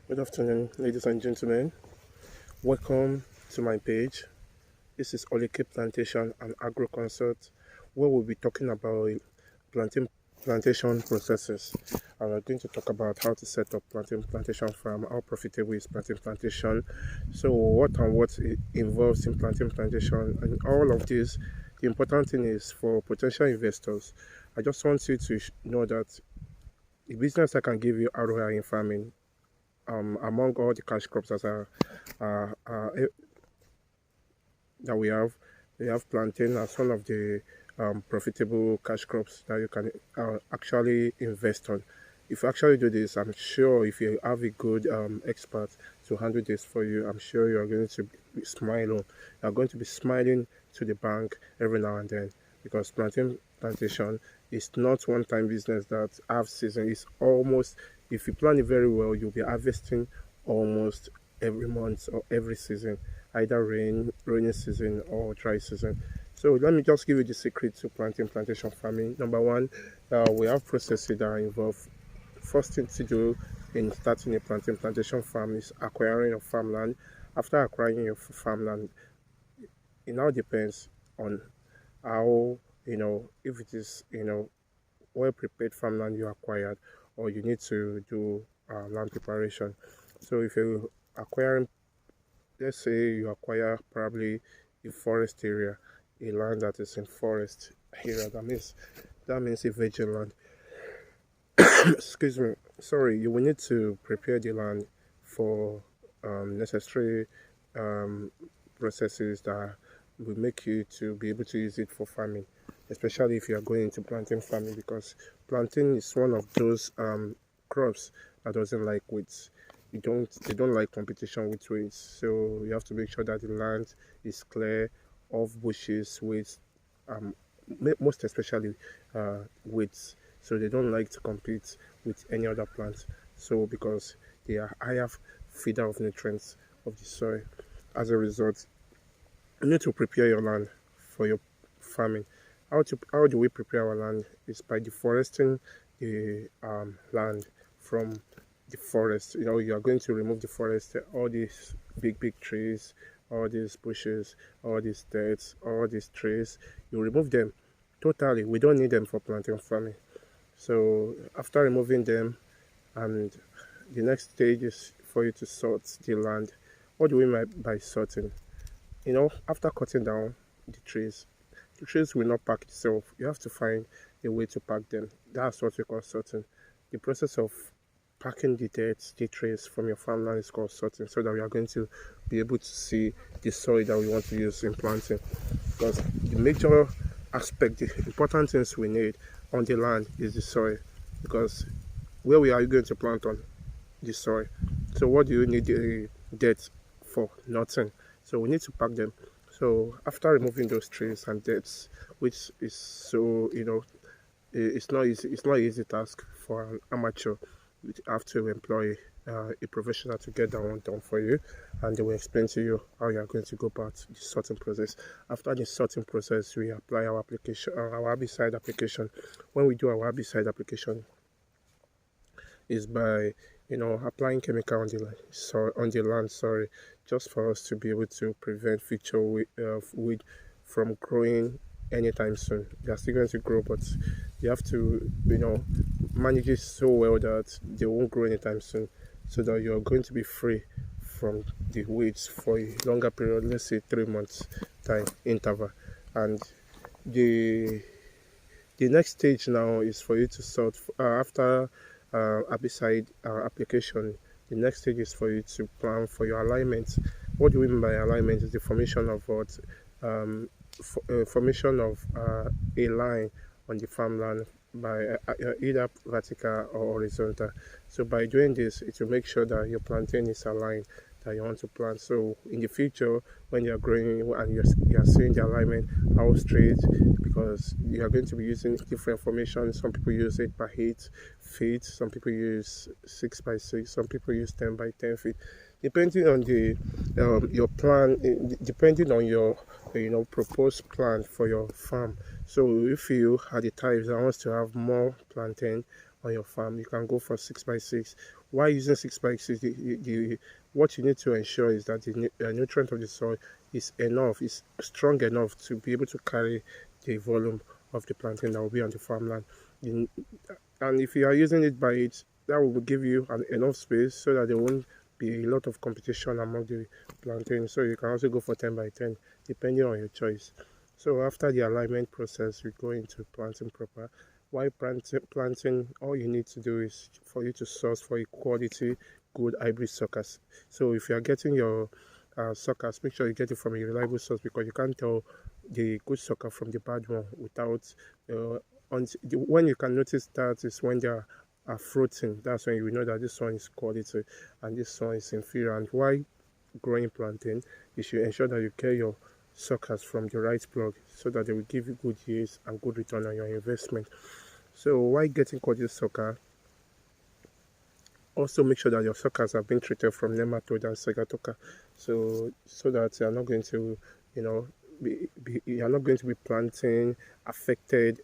Good afternoon, ladies and gentlemen. Welcome to my page. This is Plantation and Agro-consults, where we'll be talking about plantation processes. And we're going to talk about how to set up plantation farm, how profitable is plantation. So, what involves in plantation, and all of this. The important thing is for potential investors. I just want you to know that the business that can give you ROI in farming among all the cash crops that we have plantain as one of the profitable cash crops that you can actually invest on. If you actually do this, I'm sure if you have a good expert to handle this for you, I'm sure you are going to be smiling. You are going to be smiling to the bank every now and then, because plantation is not one-time business that have season. It's almost, if you plan it very well, you'll be harvesting almost every month or every season, either rainy season or dry season. So let me just give you the secret to plantation farming. Number one, we have processes that are involved. First thing to do in starting a plantation farm is acquiring your farmland. After acquiring your farmland, it now depends on how, if it is, well prepared farmland you acquired, or you need to do land preparation. So if you acquiring, let's say you acquire probably a forest area, a land that is in forest area, that means a virgin land. Excuse me, sorry, you will need to prepare the land for necessary um, processes that will make you to be able to use it for farming, especially if you are going into plantain farming, because plantain is one of those crops that doesn't like weeds. They don't like competition with weeds, so you have to make sure that the land is clear of bushes, weeds, um, most especially weeds. So they don't like to compete with any other plant. So because they are higher feeder of nutrients of the soil. As a result, you need to prepare your land for your farming. How do we prepare our land is by deforesting the land from the forest. You are going to remove the forest, all these big trees, all these bushes, all these dirt, all these trees. You remove them totally. We don't need them for planting farming. So after removing them, and the next stage is for you to sort the land. What do we mean by sorting? After cutting down the trees will not pack itself. You have to find a way to pack them. That's what we call sorting. The process of packing the dirt, the trees from your farmland is called sorting, so that we are going to be able to see the soil that we want to use in planting. Because the major aspect, the important things we need on the land is the soil. Because where we are going to plant on? The soil. So what do you need the dirt for? Nothing. So we need to pack them. So after removing those trees and dirts, which is so, it's not easy. It's not an easy task for an amateur. You have to employ a professional to get that one done for you, and they will explain to you how you are going to go about the sorting process. After the sorting process, we apply our application, our herbicide application. When we do our herbicide application, is by applying chemical on the land, sorry, just for us to be able to prevent future weed from growing anytime soon. They are still going to grow, but you have to manage it so well that they won't grow anytime soon, so that you're going to be free from the weeds for a longer period, let's say 3 months time interval. And the next stage now is for you to sort after herbicide application. The next stage is for you to plan for your alignment. What do we mean by alignment? Is the formation of what formation of a line on the farmland by either vertical or horizontal. So by doing this, it will make sure that your plantain is aligned that you want to plant. So in the future, when you are growing and you are seeing the alignment how straight, because you are going to be using different formations. Some people use 8 by 8 feet, some people use 6 by 6, some people use 10 by 10 feet, depending on the your plan, depending on your proposed plan for your farm. So if you are the types that wants to have more plantain on your farm, you can go for 6 by 6. Why using 6x6? What you need to ensure is that the nutrient of the soil is enough, is strong enough to be able to carry the volume of the planting that will be on the farmland. And if you are using it by it, that will give you enough space so that there won't be a lot of competition among the plantain. So you can also go for 10 by 10 depending on your choice. So after the alignment process, we go into planting proper. While planting, all you need to do is for you to source for a quality good hybrid suckers. So if you are getting your suckers, make sure you get it from a reliable source, because you can't tell the good sucker from the bad one without when you can notice that is when they are fruiting. That's when you will know that this one is quality and this one is inferior. And why growing plantain, you should ensure that you get your suckers from the right plug so that they will give you good yields and good return on your investment. So why getting quality sucker, also make sure that your suckers have been treated from nematode and segatoka, so that you are not going to, you know, you are not going to be planting affected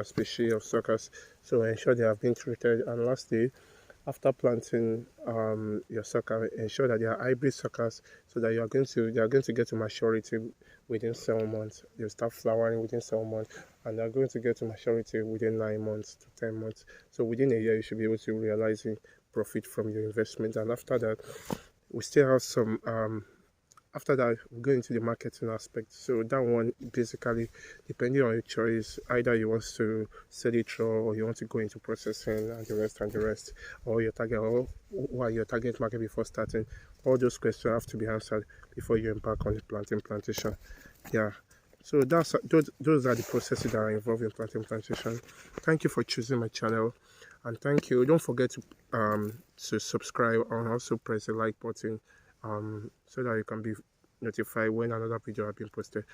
species of suckers. So ensure they have been treated. And lastly, after planting your sucker, ensure that they are hybrid suckers, so that they are going to get to maturity within 7 months. They'll start flowering within 7 months, and they're going to get to maturity within 9 months to 10 months. So within a year, you should be able to realize profit from your investment. And after that, we still have some after that, we go into the marketing aspect. So that one, basically, depending on your choice, either you want to sell it raw, or you want to go into processing and the rest, or your target, or what your target market before starting. All those questions have to be answered before you embark on the plantation. Yeah. So those are the processes that are involved in plantation. Thank you for choosing my channel, and thank you. Don't forget to subscribe and also press the like button so that you can be notified when another video has been posted.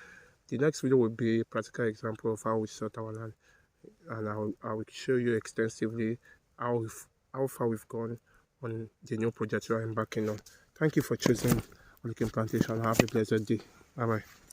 The next video will be a practical example of how we sort our land, and I will show you extensively how far we've gone on the new project we are embarking on. Thank you for choosing Plantation. Have a blessed day. Bye bye.